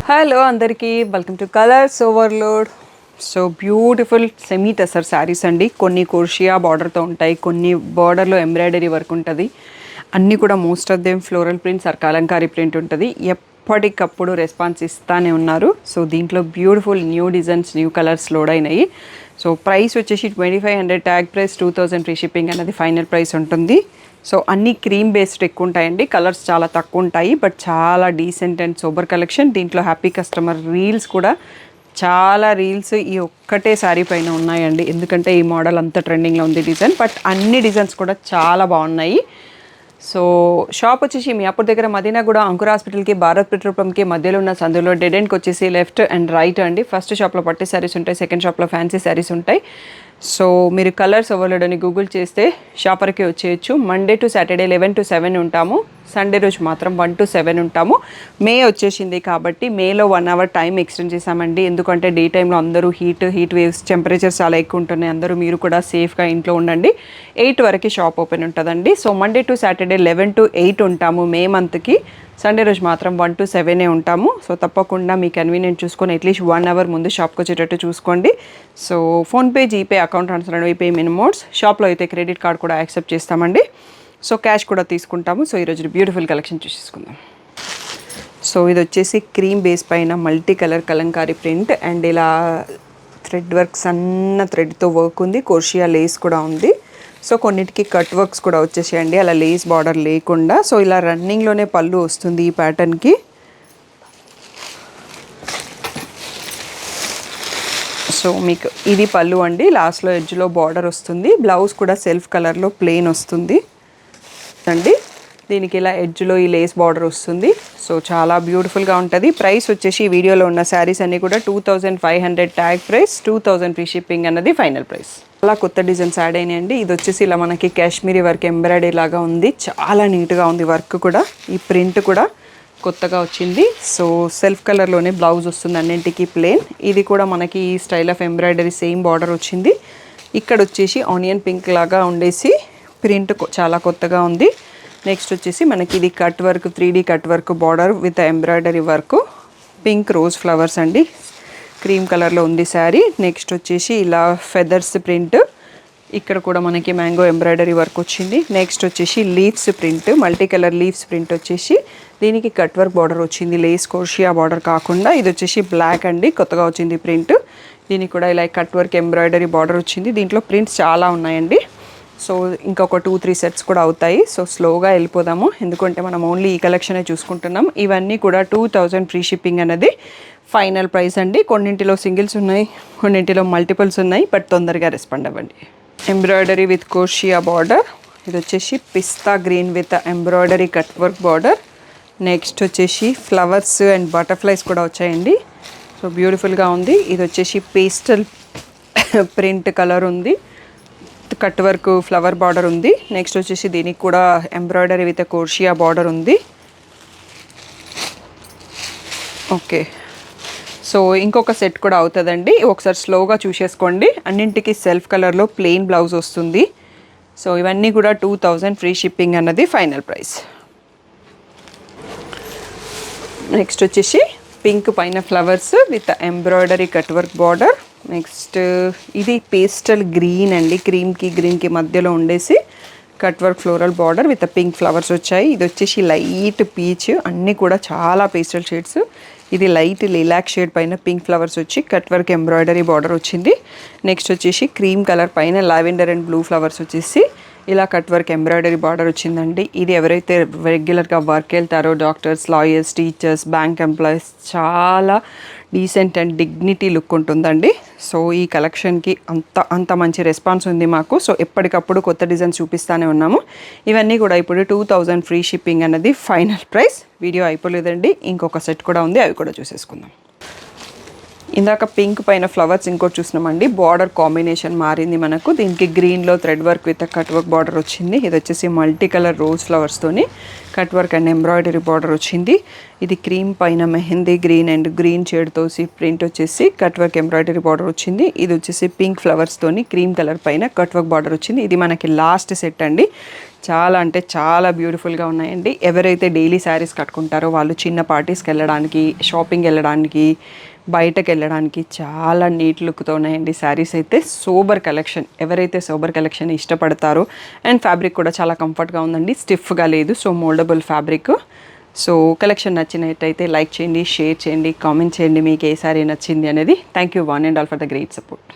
Hello అందరికీ welcome to colours overload. So beautiful semi tussar saris అండి. కొన్ని కోర్షియా బార్డర్తో ఉంటాయి, కొన్ని బార్డర్లో ఎంబ్రాయిడరీ వర్క్ ఉంటుంది. అన్నీ కూడా most of them floral prints or Kalamkari print ఉంటుంది. ఎప్పటికప్పుడు రెస్పాన్స్ ఇస్తానే ఉన్నారు. సో దీంట్లో beautiful new designs, new colours load అయినాయి. సో ప్రైస్ వచ్చేసి 2500, ట్యాగ్ ప్రైస్ 2000, ఫ్రీ షిప్పింగ్ అనేది ఫైనల్ ప్రైస్ ఉంటుంది. సో అన్ని క్రీమ్ బేస్డ్ ఎక్కువ ఉంటాయండి, కలర్స్ చాలా తక్కువ ఉంటాయి, బట్ చాలా డీసెంట్ అండ్ సూపర్ కలెక్షన్. దీంట్లో హ్యాపీ కస్టమర్ రీల్స్ కూడా చాలా రీల్స్ ఈ ఒక్కటే శారీ పైన ఉన్నాయండి, ఎందుకంటే ఈ మోడల్ అంతా ట్రెండింగ్లో ఉంది డిజైన్. బట్ అన్ని డిజైన్స్ కూడా చాలా బాగున్నాయి. సో షాప్ వచ్చేసి మియాపూర్ దగ్గర మదీనాగూడ అంకుర్ హాస్పిటల్కి, భారత్ పెట్రోల్ పంప్కి మధ్యలో ఉన్న సందులో డెడ్ ఎండ్కి వచ్చేసి లెఫ్ట్ అండ్ రైట్ అండి. ఫస్ట్ షాప్లో పట్టు శారీస్ ఉంటాయి, సెకండ్ షాప్లో ఫ్యాన్సీ శారీస్ ఉంటాయి. సో మీరు కలర్స్ ఓవర్లోడ్ అని గూగుల్ చేస్తే షాపర్కి వచ్చేయచ్చు. మండే టు సాటర్డే 11 to 7 ఉంటాము, సండే రోజు మాత్రం 1 to 7 ఉంటాము. మే వచ్చేసింది కాబట్టి మేలో 1 hour టైం ఎక్స్టెండ్ చేసామండి, ఎందుకంటే డే టైంలో అందరూ హీట్ వేవ్స్, టెంపరేచర్స్ చాలా ఎక్కువ ఉంటున్నాయి. అందరూ మీరు కూడా సేఫ్గా ఇంట్లో ఉండండి. 8 వరకు షాప్ ఓపెన్ ఉంటుందండి. So Monday to Saturday 11 to 8 ఉంటాము మే మంత్కి. సండే రోజు మాత్రం 1 to 7 ఉంటాము. సో తప్పకుండా మీ కన్వీనియంట్ చూసుకొని అట్లీస్ట్ 1 hour ముందు షాప్కి వచ్చేటట్టు చూసుకోండి. So PhonePe, GPay, account transfer అనేవి పేమెంట్ మోడ్స్. షాప్లో అయితే క్రెడిట్ కార్డ్ కూడా యాక్సెప్ట్ చేస్తామండి. సో క్యాష్ కూడా తీసుకుంటాము. సో ఈరోజు బ్యూటిఫుల్ కలెక్షన్ చూసేసుకుందాం. సో ఇది వచ్చేసి క్రీమ్ బేస్ పైన multi colour Kalamkari print and ఇలా థ్రెడ్ వర్క్, సన్న థ్రెడ్తో వర్క్ ఉంది. కోర్షియా లేస్ కూడా ఉంది. సో కొన్నిటికి కట్ వర్క్స్ కూడా వచ్చేసేయండి, అలా లేస్ బార్డర్ లేకుండా. సో ఇలా రన్నింగ్లోనే పళ్ళు వస్తుంది ఈ ప్యాటర్న్కి. సో మీకు ఇది పళ్ళు అండి, లాస్ట్లో ఎడ్జ్లో బార్డర్ వస్తుంది. బ్లౌజ్ కూడా సెల్ఫ్ కలర్లో ప్లెయిన్ వస్తుంది అండి. దీనికి ఇలా ఎడ్జ్లో ఈ లేస్ బార్డర్ వస్తుంది. సో చాలా బ్యూటిఫుల్గా ఉంటుంది. ప్రైస్ వచ్చేసి ఈ వీడియోలో ఉన్న శారీస్ అన్నీ కూడా 2500, ట్యాగ్ ప్రైస్ 2000, ఫ్రీ షిప్పింగ్ అన్నది ఫైనల్ ప్రైస్. చాలా కొత్త డిజైన్స్ యాడ్ అయినాయండి. ఇది వచ్చేసి ఇలా మనకి కాశ్మీరీ వర్క్ ఎంబ్రాయిడరీ లాగా ఉంది, చాలా నీట్గా ఉంది వర్క్ కూడా. ఈ ప్రింట్ కూడా కొత్తగా వచ్చింది. సో సెల్ఫ్ కలర్లోనే బ్లౌజ్ వస్తుంది, అన్నింటికి ప్లేన్. ఇది కూడా మనకి ఈ style of embroidery same border వచ్చింది. ఇక్కడ వచ్చేసి ఆనియన్ పింక్ లాగా ఉండేసి ప్రింట్ చాలా కొత్తగా ఉంది. నెక్స్ట్ వచ్చేసి మనకి ఇది cut work, 3D cut work border with embroidery work, pink rose flowers అండి, క్రీమ్ కలర్లో ఉంది శారీ. నెక్స్ట్ వచ్చేసి ఇలా ఫెదర్స్ ప్రింట్, ఇక్కడ కూడా మనకి మ్యాంగో ఎంబ్రాయిడరీ వర్క్ వచ్చింది. నెక్స్ట్ వచ్చేసి leaves print, multi colour leaves print వచ్చేసి దీనికి కట్ వర్క్ బార్డర్ వచ్చింది, లేస్ కోర్షియా బార్డర్ కాకుండా. ఇది వచ్చేసి బ్లాక్ అండి, కొత్తగా వచ్చింది ప్రింట్. దీనికి కూడా ఇలా కట్ వర్క్ ఎంబ్రాయిడరీ బార్డర్ వచ్చింది. దీంట్లో ప్రింట్స్ చాలా ఉన్నాయండి. సో ఇంకొక 2-3 సెట్స్ కూడా అవుతాయి. సో స్లోగా వెళ్ళిపోదాము, ఎందుకంటే మనం ఓన్లీ ఈ కలెక్షనే చూసుకుంటున్నాం. ఇవన్నీ కూడా 2000, ఫ్రీ షిప్పింగ్ అనేది ఫైనల్ ప్రైస్ అండి. కొన్నింటిలో సింగిల్స్ ఉన్నాయి, కొన్నింటిలో మల్టిపుల్స్ ఉన్నాయి, బట్ తొందరగా రెస్పాండ్ అవ్వండి. ఎంబ్రాయిడరీ విత్ కోర్షియా బార్డర్, ఇది వచ్చేసి pista green with embroidery cut work border. Next వచ్చేసి ఫ్లవర్స్ అండ్ బటర్ఫ్లైస్ కూడా వచ్చాయండి. సో బ్యూటిఫుల్గా ఉంది. ఇది వచ్చేసి పేస్టల్ ప్రింట్ కలర్ ఉంది, కట్ వర్క్ ఫ్లవర్ బార్డర్ ఉంది. నెక్స్ట్ వచ్చేసి దీనికి కూడా ఎంబ్రాయిడరీ విత్ కోర్షియా బార్డర్ ఉంది. ఓకే, సో ఇంకొక సెట్ కూడా అవుతుందండి, ఒకసారి స్లోగా చూసేసుకోండి. అన్నింటికి సెల్ఫ్ కలర్లో ప్లెయిన్ బ్లౌజ్ వస్తుంది. సో ఇవన్నీ కూడా 2000, ఫ్రీ షిప్పింగ్ అన్నది ఫైనల్ ప్రైస్. నెక్స్ట్ వచ్చేసి పింక్ పైన flowers with embroidery cut work border. Next ఇది పేస్టల్ గ్రీన్ అండి, క్రీమ్కి గ్రీన్కి మధ్యలో ఉండేసి cut work floral border with pink flowers వచ్చాయి. ఇది వచ్చేసి లైట్ పీచ్, అన్నీ కూడా చాలా పేస్టల్ షేడ్స్. ఇది లైట్ లిలాక్ షేడ్ పైన పింక్ ఫ్లవర్స్ వచ్చి కట్ వర్క్ ఎంబ్రాయిడరీ బార్డర్ వచ్చింది. నెక్స్ట్ వచ్చేసి క్రీమ్ కలర్ పైన లావెండర్ అండ్ బ్లూ ఫ్లవర్స్ వచ్చేసి ఇలా కట్ వర్క్ ఎంబ్రాయిడరీ బార్డర్ వచ్చిందండి. ఇది ఎవరైతే రెగ్యులర్గా వర్క్ వెళ్తారో, doctors, lawyers, teachers, bank employees, చాలా డీసెంట్ అండ్ డిగ్నిటీ లుక్ ఉంటుందండి. సో ఈ కలెక్షన్కి అంత మంచి రెస్పాన్స్ ఉంది మాకు. సో ఎప్పటికప్పుడు కొత్త డిజైన్స్ చూపిస్తూనే ఉన్నాము. ఇవన్నీ కూడా ఇప్పుడు 2000, ఫ్రీ షిప్పింగ్ అన్నది ఫైనల్ ప్రైస్. వీడియో అయిపోలేదండి, ఇంకొక సెట్ కూడా ఉంది, అవి కూడా చూసేసుకుందాం. ఇందాక పింక్ పైన ఫ్లవర్స్ ఇంకోటి చూసినామండి, బార్డర్ కాంబినేషన్ మారింది మనకు. దీనికి గ్రీన్లో thread work with cut work border వచ్చింది. ఇది వచ్చేసి మల్టీ కలర్ రోజ్ ఫ్లవర్స్తోని cut work and embroidery border వచ్చింది. ఇది క్రీమ్ పైన మెహందీ గ్రీన్ అండ్ గ్రీన్ షేడ్తో ప్రింట్ వచ్చేసి కట్ వర్క్ ఎంబ్రాయిడరీ బార్డర్ వచ్చింది. ఇది వచ్చేసి పింక్ ఫ్లవర్స్తోని క్రీమ్ కలర్ పైన కట్ వర్క్ బార్డర్ వచ్చింది. ఇది మనకి లాస్ట్ సెట్ అండి. చాలా అంటే చాలా బ్యూటిఫుల్గా ఉన్నాయండి. ఎవరైతే డైలీ శారీస్ కట్టుకుంటారో వాళ్ళు చిన్న పార్టీస్కి వెళ్ళడానికి, షాపింగ్ వెళ్ళడానికి, బయటకు వెళ్ళడానికి చాలా నీట్ లుక్తో ఉన్నాయండి శారీస్ అయితే. సోబర్ కలెక్షన్, ఎవరైతే సోబర్ కలెక్షన్ ఇష్టపడతారో అండ్ ఫ్యాబ్రిక్ కూడా చాలా కంఫర్ట్గా ఉందండి, స్టిఫ్గా లేదు. So mouldable fabric. So collection నచ్చినట్టయితే లైక్ చేయండి, షేర్ చేయండి, కామెంట్ చేయండి మీకు ఏ సారీ నచ్చింది అనేది. Thank you one and all for the great support.